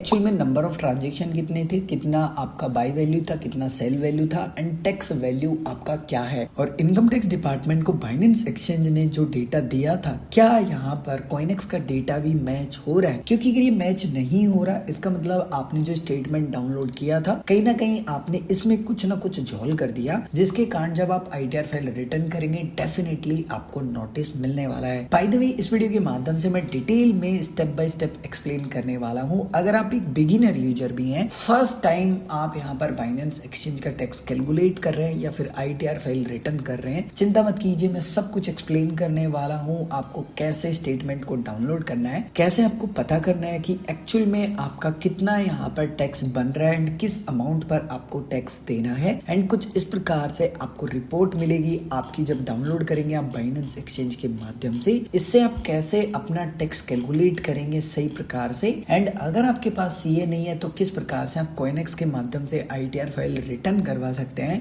Actual में number of transaction कितने थे, कितना आपका बाई वैल्यू था, कितना सेल वैल्यू था एंड टैक्स वैल्यू आपका क्या है। और इनकम टैक्स डिपार्टमेंट को बाइनेंस एक्सचेंज ने जो डेटा दिया था, क्या यहाँ पर कॉइनेक्स का डेटा भी मैच हो रहा है? क्योंकि अगर ये मैच नहीं हो रहा, इसका मतलब आपने जो स्टेटमेंट डाउनलोड किया था कहीं ना कहीं आपने इसमें कुछ ना कुछ झोल कर दिया, जिसके कारण जब आप आईटीआर फाइल रिटर्न करेंगे डेफिनेटली आपको नोटिस मिलने वाला है। बाय द वे, इस वीडियो के माध्यम से मैं डिटेल में स्टेप बाय स्टेप एक्सप्लेन करने वाला हूँ। अगर आप एक बिगिनर यूजर भी हैं, फर्स्ट टाइम आप यहाँ पर बाइनेंस एक्सचेंज का टैक्स कैलकुलेट कर रहे हैं या फिर आईटीआर फाइल रिटर्न कर रहे हैं, चिंता मत कीजिए, मैं सब कुछ एक्सप्लेन करने वाला हूँ। आपको कैसे स्टेटमेंट को डाउनलोड करना है, कैसे आपको पता करना है कि एक्चुअल में आपका कितना यहाँ पर टैक्स बन रहा है एंड किस अमाउंट पर आपको टैक्स देना है। एंड कुछ इस प्रकार से आपको रिपोर्ट मिलेगी आपकी जब डाउनलोड करेंगे आप बाइनेंस एक्सचेंज के माध्यम से। इससे आप कैसे अपना टैक्स कैलकुलेट करेंगे सही प्रकार से। एंड अगर आपके पास सीए नहीं है तो किस प्रकार से आप कॉइनेक्स के माध्यम से आईटीआर फाइल रिटर्न करवा सकते हैं।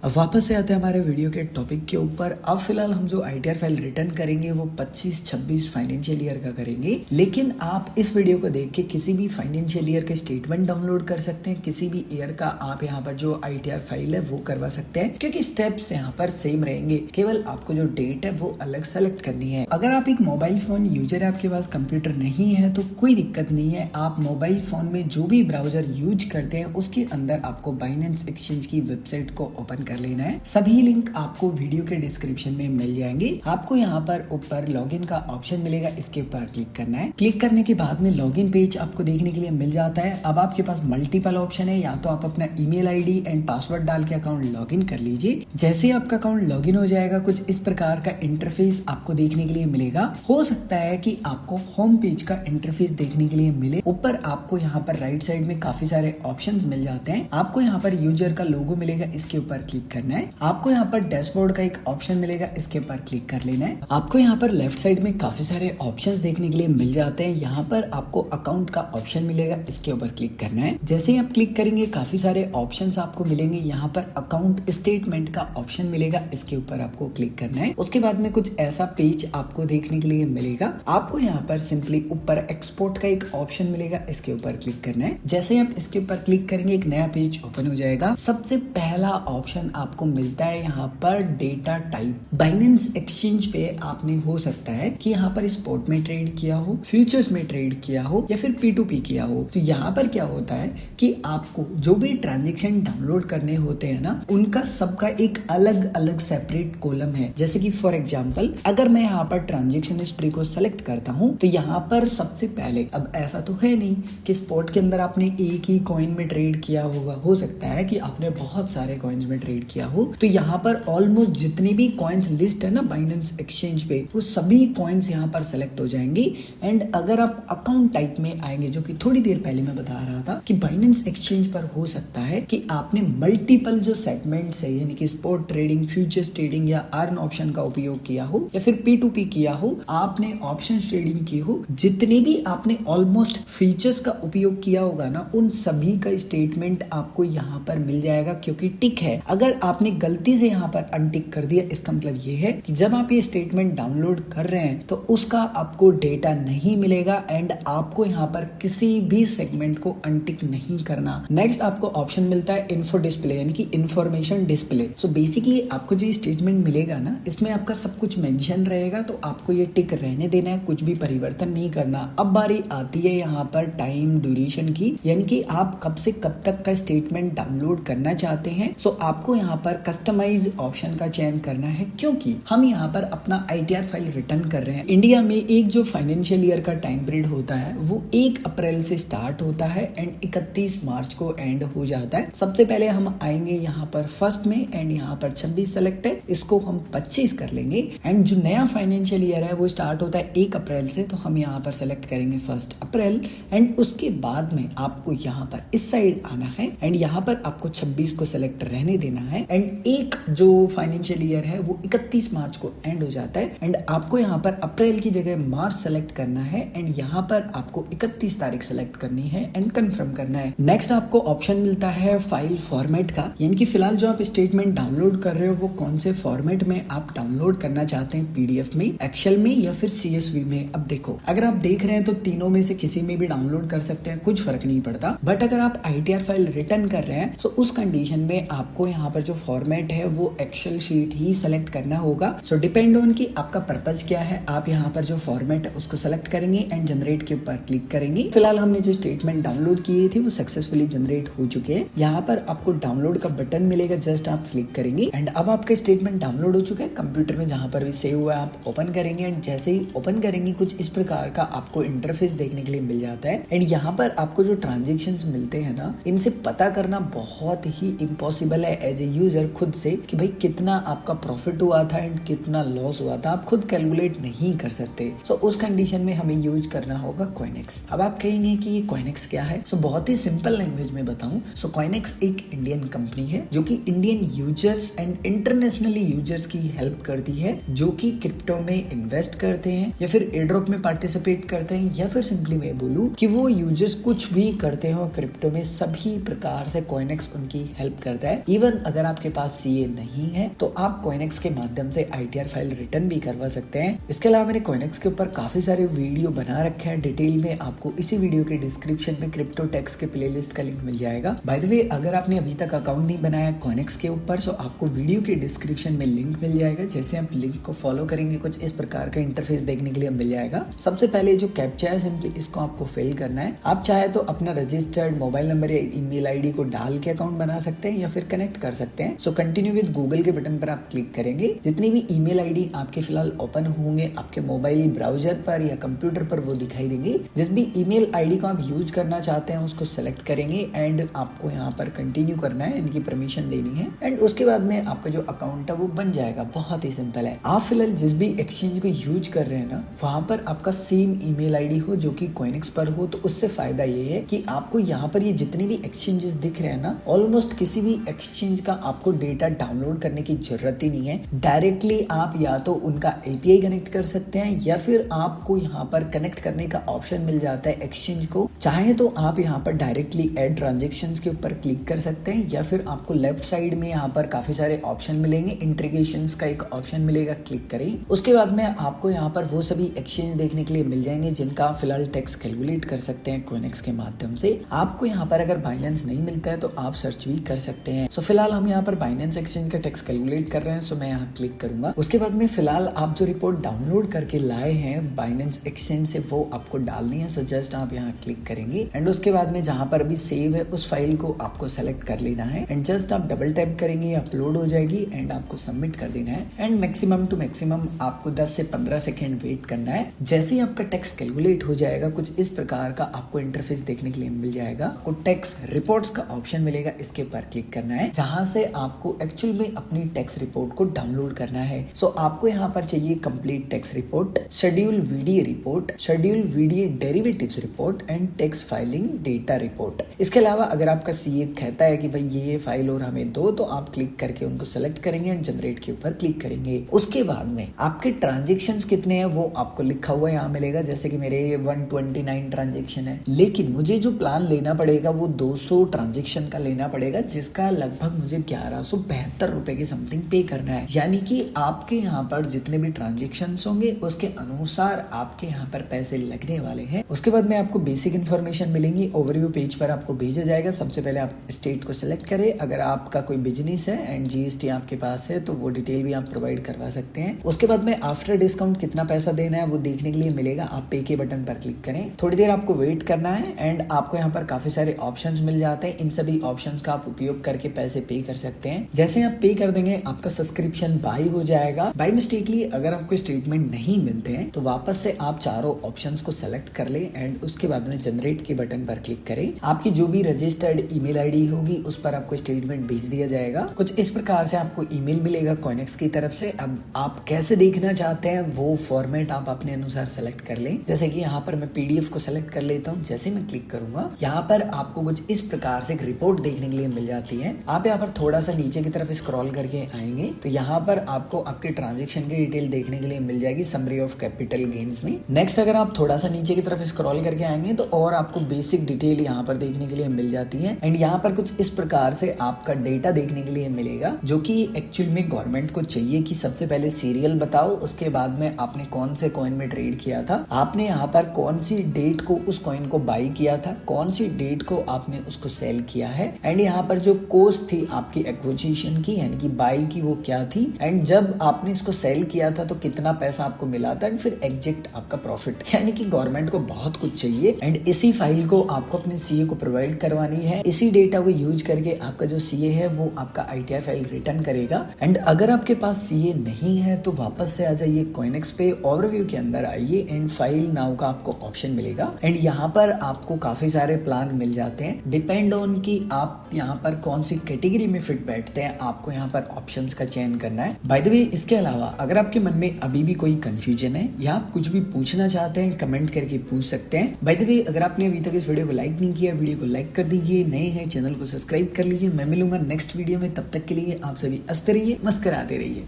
अब वापस से आते हैं हमारे वीडियो के टॉपिक के ऊपर। अब फिलहाल हम जो आईटीआर फाइल रिटर्न करेंगे वो 25-26 फाइनेंशियल ईयर का करेंगे, लेकिन आप इस वीडियो को देख के किसी भी फाइनेंशियल ईयर के स्टेटमेंट डाउनलोड कर सकते हैं, किसी भी ईयर का आप यहाँ पर जो आईटीआर फाइल है वो करवा सकते हैं, क्योंकि स्टेप्स यहाँ पर सेम रहेंगे, केवल आपको जो डेट है वो अलग सेलेक्ट करनी है। अगर आप एक मोबाइल फोन यूजर है, आपके पास कंप्यूटर नहीं है तो कोई दिक्कत नहीं है, आप मोबाइल फोन में जो भी ब्राउजर यूज करते हैं उसके अंदर आपको बाइनेंस एक्सचेंज की वेबसाइट को ओपन लेना है। सभी लिंक आपको वीडियो के डिस्क्रिप्शन में मिल जाएंगे। आपको यहाँ पर ऊपर लॉगिन का ऑप्शन मिलेगा, इसके ऊपर क्लिक करना है। क्लिक करने के बाद में लॉगिन पेज आपको देखने के लिए मिल जाता है। अब आपके पास मल्टीपल ऑप्शन है, या तो आप अपना ईमेल आईडी एंड पासवर्ड डाल के अकाउंट लॉगिन कर लीजिए। जैसे आपका अकाउंट लॉगिन हो जाएगा कुछ इस प्रकार का इंटरफेस आपको देखने के लिए मिलेगा। हो सकता है कि आपको होम पेज का इंटरफेस देखने के लिए मिले। ऊपर आपको यहाँ पर राइट साइड में काफी सारे ऑप्शन मिल जाते हैं। आपको यहाँ पर यूजर का लोगो मिलेगा, इसके ऊपर क्लिक करना है। आपको यहाँ पर डैशबोर्ड का एक ऑप्शन मिलेगा, इसके ऊपर क्लिक कर लेना है। आपको यहाँ पर लेफ्ट साइड में काफी सारे ऑप्शंस देखने के लिए मिल जाते हैं। यहाँ पर आपको अकाउंट का ऑप्शन मिलेगा, इसके ऊपर क्लिक करना है। जैसे ही आप क्लिक करेंगे काफी सारे ऑप्शंस आपको मिलेंगे। यहाँ पर अकाउंट स्टेटमेंट का ऑप्शन मिलेगा, इसके ऊपर आपको क्लिक करना है। उसके बाद में कुछ ऐसा पेज आपको देखने के लिए मिलेगा। आपको यहाँ पर सिंपली ऊपर एक्सपोर्ट का एक ऑप्शन मिलेगा, इसके ऊपर क्लिक करना है। जैसे आप इसके ऊपर क्लिक करेंगे एक नया पेज ओपन हो जाएगा। सबसे पहला ऑप्शन आपको मिलता है यहाँ पर डेटा टाइप। बाइनेंस एक्सचेंज पे आपने हो सकता है कि यहाँ पर स्पॉट में ट्रेड किया हो, फ्यूचर्स में ट्रेड किया हो या फिर P2P किया हो। तो यहाँ पर क्या होता है कि आपको जो भी ट्रांजेक्शन डाउनलोड करने होते हैं ना, उनका सबका एक अलग अलग सेपरेट कॉलम है। जैसे कि फॉर एग्जाम्पल अगर मैं यहाँ पर ट्रांजेक्शन हिस्ट्री को सेलेक्ट करता हूँ तो यहाँ पर सबसे पहले, अब ऐसा तो है नहीं कि स्पॉट के अंदर आपने एक ही कॉइन में ट्रेड किया होगा, हो सकता है कि आपने बहुत सारे कॉइन्स में ट्रेड किया हो। तो यहाँ पर ऑलमोस्ट जितनी भी कॉइन्स लिस्ट है ना बाइनेंस एक्सचेंज पे, वो सभी कॉइन्स यहाँ पर सेलेक्ट हो जाएंगे। एंड अगर आप अकाउंट टाइप में आएंगे, जो कि थोड़ी देर पहले मैं बता रहा था कि बाइनेंस एक्सचेंज पर हो सकता है कि आपने मल्टीपल जो सेगमेंट्स है, यानी कि स्पॉट ट्रेडिंग, फ्यूचर्स ट्रेडिंग या अर्न ऑप्शन का उपयोग किया हो या फिर P2P किया हो, आपने ऑप्शन ट्रेडिंग की हो, जितने भी आपने ऑलमोस्ट फीचर्स का उपयोग किया होगा ना, उन सभी का स्टेटमेंट आपको यहाँ पर मिल जाएगा, क्योंकि टिक है। अगर आपने गलती से यहाँ पर अनटिक कर दिया, इसका मतलब ये है कि जब आप ये स्टेटमेंट डाउनलोड कर रहे हैं तो उसका आपको डेटा नहीं मिलेगा एंड आपको यहाँ पर किसी भी सेगमेंट को अनटिक नहीं करना। नेक्स्ट आपको ऑप्शन मिलता है इन्फो डिस्प्ले, यानी कि इंफॉर्मेशन डिस्प्ले। सो बेसिकली आपको जो स्टेटमेंट मिलेगा ना, इसमें आपका सब कुछ मेंशन रहेगा, तो आपको ये टिक रहने देना है, कुछ भी परिवर्तन नहीं करना। अब बारी आती है यहाँ पर टाइम ड्यूरेशन की, यानी कि आप कब से कब तक का स्टेटमेंट डाउनलोड करना चाहते हैं। सो आपको यहाँ पर कस्टमाइज ऑप्शन का चयन करना है, क्योंकि हम यहाँ पर अपना आईटीआर फाइल रिटर्न कर रहे हैं। इंडिया में एक जो फाइनेंशियल ईयर का टाइम पीरियड होता है वो 1 अप्रैल से स्टार्ट होता है एंड 31 मार्च को एंड हो जाता है। सबसे पहले हम आएंगे यहाँ पर फर्स्ट में एंड यहाँ पर 26 सेलेक्ट है, इसको हम 25 कर लेंगे। एंड जो नया फाइनेंशियल ईयर है वो स्टार्ट होता है 1 अप्रैल से, तो हम यहाँ पर सेलेक्ट करेंगे 1 अप्रैल। एंड उसके बाद में आपको यहाँ पर इस साइड आना है एंड यहाँ पर आपको 26 को सेलेक्ट रहने देना है एंड एक जो फाइनेंशियल ईयर है वो 31 मार्च को एंड हो जाता है एंड आपको यहाँ पर अप्रैल की जगह मार्च सेलेक्ट करना है एंड यहाँ पर आपको 31 तारीख सेलेक्ट करनी है एंड कंफर्म करना है। नेक्स्ट आपको ऑप्शन मिलता है फाइल फॉर्मेट का, यानी कि फिलहाल जो आप स्टेटमेंट डाउनलोड कर रहे हो वो कौन से फॉर्मेट में आप डाउनलोड करना चाहते हैं, पीडीएफ में, एक्सेल में या फिर सीएसवी में। अब देखो, अगर आप देख रहे हैं तो तीनों में से किसी में भी डाउनलोड कर सकते हैं, कुछ फर्क नहीं पड़ता। बट अगर आप आईटीआर फाइल रिटर्न कर रहे हैं तो उस कंडीशन में आपको यहाँ पर जो फॉर्मेट है वो एक्सेल शीट ही सेलेक्ट करना होगा। सो डिपेंड ऑन कि आपका पर्पज क्या है, आप यहाँ पर जो फॉर्मेट है उसको सेलेक्ट करेंगे एंड जनरेट के ऊपर क्लिक करेंगे। फिलहाल हमने जो स्टेटमेंट डाउनलोड किए थे वो सक्सेसफुली जनरेट हो चुके हैं। यहाँ पर आपको डाउनलोड का बटन मिलेगा, जस्ट आप क्लिक करेंगे एंड अब आपका स्टेटमेंट डाउनलोड हो चुका है। कंप्यूटर में जहाँ पर भी सेव हुआ है आप ओपन करेंगे एंड जैसे ही ओपन करेंगे कुछ इस प्रकार का आपको इंटरफेस देखने के लिए मिल जाता है एंड यहाँ पर आपको जो ट्रांजेक्शन्स मिलते हैं ना, इनसे पता करना बहुत ही इम्पॉसिबल है एज ए यूजर खुद से कि भाई कितना आपका प्रॉफिट हुआ था एंड कितना लॉस हुआ था, आप खुद कैलकुलेट नहीं कर सकते। सो उस कंडीशन में हमें यूज करना होगा कॉइनेक्स। अब आप कहेंगे कि ये कॉइनेक्स क्या है, सो बहुत ही सिंपल लैंग्वेज में बताऊं, सो कॉइनेक्स एक इंडियन कंपनी है जो कि Indian users and internationally users की हेल्प करती है जो कि क्रिप्टो में इन्वेस्ट करते हैं या फिर एयरड्रॉप में पार्टिसिपेट करते हैं या फिर सिंपली मैं बोलूं कि वो यूजर्स कुछ भी करते हो क्रिप्टो में, सभी प्रकार से कॉइनेक्स उनकी हेल्प करता है। इवन अगर आपके पास सीए नहीं है तो आप कॉइनेक्स के माध्यम से आईटीआर फाइल रिटर्न भी करवा सकते हैं। इसके अलावा मैंने कॉइनेक्स के ऊपर काफी सारे वीडियो बना रखे हैं डिटेल में, आपको इसी वीडियो के डिस्क्रिप्शन में क्रिप्टो टैक्स के प्लेलिस्ट का लिंक मिल जाएगा। बाय द वे, अगर आपने अभी तक अकाउंट नहीं बनाया कॉइनेक्स के ऊपर तो आपको वीडियो के डिस्क्रिप्शन में लिंक मिल जाएगा। जैसे आप लिंक को फॉलो करेंगे कुछ इस प्रकार का इंटरफेस देखने के लिए मिल जाएगा। सबसे पहले जो कैप्चा है सिंपली इसको आपको फिल करना है। आप चाहे तो अपना रजिस्टर्ड मोबाइल नंबर या ईमेल आईडी को डाल के अकाउंट बना सकते हैं या फिर कनेक्ट कर सकते हैं। सो कंटिन्यू विद गूगल के बटन पर आप क्लिक करेंगे। जितनी भी ईमेल आईडी आपके फिलहाल ओपन होंगे आपके मोबाइल ब्राउजर पर या कंप्यूटर पर वो दिखाई देंगे। जिस भी ईमेल आईडी को आप यूज करना चाहते हैं उसको सेलेक्ट करेंगे एंड आपको यहाँ पर कंटिन्यू करना है, इनकी परमिशन देनी है एंड उसके बाद में आपका जो अकाउंट है वो बन जाएगा। बहुत ही सिंपल है। आप फिलहाल जिस भी एक्सचेंज को यूज कर रहे हैं ना, वहां पर आपका सेम ईमेल आईडी हो जो कि कॉइनेक्स पर हो, तो उससे फायदा ये है कि आपको यहाँ पर ये जितने भी एक्सचेंजेस दिख रहे हैं ना, ऑलमोस्ट किसी भी एक्सचेंज का आपको डेटा डाउनलोड करने की जरूरत ही नहीं है। डायरेक्टली आप या तो उनका एपीआई कनेक्ट कर सकते हैं या फिर आपको यहाँ पर कनेक्ट करने का ऑप्शन मिल जाता है एक्सचेंज को। चाहे तो आप यहाँ पर डायरेक्टली ऐड ट्रांजेक्शंस के ऊपर क्लिक कर सकते हैं या फिर आपको लेफ्ट साइड में यहाँ पर काफी सारे ऑप्शन मिलेंगे, इंटीग्रेशंस का एक ऑप्शन मिलेगा, क्लिक करें। उसके बाद में आपको यहाँ पर वो सभी एक्सचेंज देखने के लिए मिल जाएंगे जिनका आप फिलहाल टैक्स कैलकुलेट कर सकते हैं कॉइनेक्स के माध्यम से। आपको यहाँ पर अगर बाइनेंस नहीं मिलता है तो आप सर्च भी कर सकते हैं। सो फिलहाल हम यहाँ पर बाइनेंस एक्सचेंज का टैक्स कैलकुलेट कर रहे हैं, सो मैं यहाँ क्लिक करूंगा। उसके बाद में फिलहाल आप जो रिपोर्ट डाउनलोड करके लाए हैं बाइनेंस एक्सचेंज से वो आपको डालनी है। सो जस्ट आप यहाँ क्लिक करेंगे एंड उसके बाद में जहाँ पर भी सेव है उस फाइल को आपको सेलेक्ट कर लेना है एंड जस्ट आप डबल टैप करेंगे, अपलोड हो जाएगी एंड आपको सबमिट कर देना है एंड मैक्सिमम टू मैक्सिमम आपको 10 से 15 सेकेंड वेट करना है। जैसे ही आपका टैक्स कैलकुलेट हो जाएगा कुछ इस प्रकार का आपको इंटरफेस देखने के लिए मिल जाएगा। आपको टैक्स रिपोर्ट्स का ऑप्शन मिलेगा, इसके ऊपर क्लिक करना है जहां से आपको एक्चुअल में अपनी टैक्स रिपोर्ट को डाउनलोड करना है। सो आपको यहाँ पर चाहिए complete tax report, schedule VDA report, schedule VDA derivatives report and tax filing data report. इसके अलावा अगर आपका सीए कहता है कि भाई ये फाइल और हमें दो, तो आप क्लिक करके उनको सेलेक्ट करेंगे एंड जनरेट के ऊपर क्लिक करेंगे। उसके बाद में आपके ट्रांजेक्शन्स कितने हैं वो आपको लिखा हुआ यहाँ मिलेगा। जैसे कि मेरे 129 ट्रांजेक्शन है, लेकिन मुझे जो प्लान लेना पड़ेगा वो 200 ट्रांजेक्शन का लेना पड़ेगा जिसका लगभग मुझे 1172 रुपए के समथिंग पे करना है। यानी कि आपके यहाँ पर जितने भी ट्रांजेक्शन होंगे उसके अनुसार आपके यहाँ पर पैसे लगने वाले हैं। उसके बाद में आपको बेसिक इन्फॉर्मेशन मिलेंगी, ओवरव्यू पेज पर आपको भेजा जाएगा। सबसे पहले आप स्टेट को सिलेक्ट करें, अगर आपका कोई बिजनेस है एंड जीएसटी आपके पास है तो वो डिटेल भी आप प्रोवाइड करवा सकते हैं। उसके बाद में आफ्टर डिस्काउंट कितना पैसा देना है वो देखने के लिए मिलेगा, आप पे के बटन पर क्लिक करें। थोड़ी देर आपको वेट करना है एंड आपको यहाँ पर काफी सारे ऑप्शंस मिल जाते हैं। इन सभी ऑप्शंस का आप उपयोग करके पैसे पे कर सकते हैं। जैसे आप पे कर देंगे आपका सब्सक्रिप्शन बाय हो जाएगा। बाय मिस्टेकली अगर आपको स्टेटमेंट नहीं मिलते हैं तो वापस से आप चारों ऑप्शंस को सेलेक्ट कर ले एंड उसके बाद में जनरेट के बटन पर क्लिक करें। आपकी जो भी रजिस्टर्ड ईमेल आईडी होगी उस पर आपको स्टेटमेंट भेज दिया जाएगा। कुछ इस प्रकार से आपको ईमेल मिलेगा कॉइनेक्स की तरफ से। अब आप कैसे देखना चाहते हैं वो फॉर्मेट आप अपने अनुसार सेलेक्ट कर लें। जैसे कि यहाँ पर मैं पीडीएफ को सेलेक्ट कर लेता हूँ। जैसे मैं क्लिक करूंगा यहाँ पर आपको कुछ इस प्रकार से एक रिपोर्ट देखने के लिए मिल जाती है। आप यहाँ पर आप थोड़ा सा नीचे की तरफ स्क्रॉल करके आएंगे तो यहाँ पर आपको आपके ट्रांजेक्शन की डिटेल देखने के लिए मिल जाएगी समरी ऑफ कैपिटल गेन्स में। नेक्स्ट अगर आप थोड़ा सा नीचे की तरफ स्क्रॉल करके आएंगे तो और आपको बेसिक डिटेल यहाँ पर देखने के लिए मिल जाती है। एंड यहाँ पर कुछ इस प्रकार से आपका डेटा देखने के लिए मिलेगा जो कि एक्चुअल में गवर्नमेंट को चाहिए कि सबसे पहले सीरियल बताओ, उसके बाद में आपने कौन से कॉइन में ट्रेड किया था, आपने यहाँ पर कौन सी डेट को उस कॉइन को बाई किया था, कौन सी डेट को आपने उसको सेल किया है, एंड यहाँ पर जो कॉस्ट थी आपकी एक्विजिशन की यानी कि बाई की वो क्या थी, एंड जब आपने इसको सेल किया था तो कितना पैसा आपको मिला था, एंड फिर एग्जैक्ट आपका प्रॉफिट। यानी कि गवर्नमेंट को बहुत कुछ चाहिए एंड इसी फाइल को आपको अपने सीए को प्रोवाइड करवानी है। इसी डेटा को यूज करके आपका जो सीए है वो आपका आईटीआर फाइल रिटर्न करेगा। एंड अगर आपके पास सीए नहीं है तो वापस से आ जाइए कॉइनेक्स पे, ओवरव्यू के अंदर आइए एंड फाइल नाउ का आपको ऑप्शन मिलेगा। एंड यहाँ पर आपको काफी सारे प्लान मिल जाते हैं, डिपेंड ऑन कि आप यहाँ पर कौन सी कैटेगरी में फिट बैठते हैं, आपको यहाँ पर ऑप्शंस का चयन करना है। बाय द वे इसके अलावा अगर आपके मन में अभी भी कोई कंफ्यूजन है या आप कुछ भी पूछना चाहते हैं कमेंट करके पूछ सकते हैं। बाय द वे अगर आपने अभी तक इस वीडियो को लाइक नहीं किया, वीडियो को लाइक कर दीजिए, नए हैं चैनल को सब्सक्राइब कर लीजिए। मैं मिलूंगा नेक्स्ट वीडियो में, तब तक के लिए आप सभी हंसते रहिए, मुस्कुराते रहिए।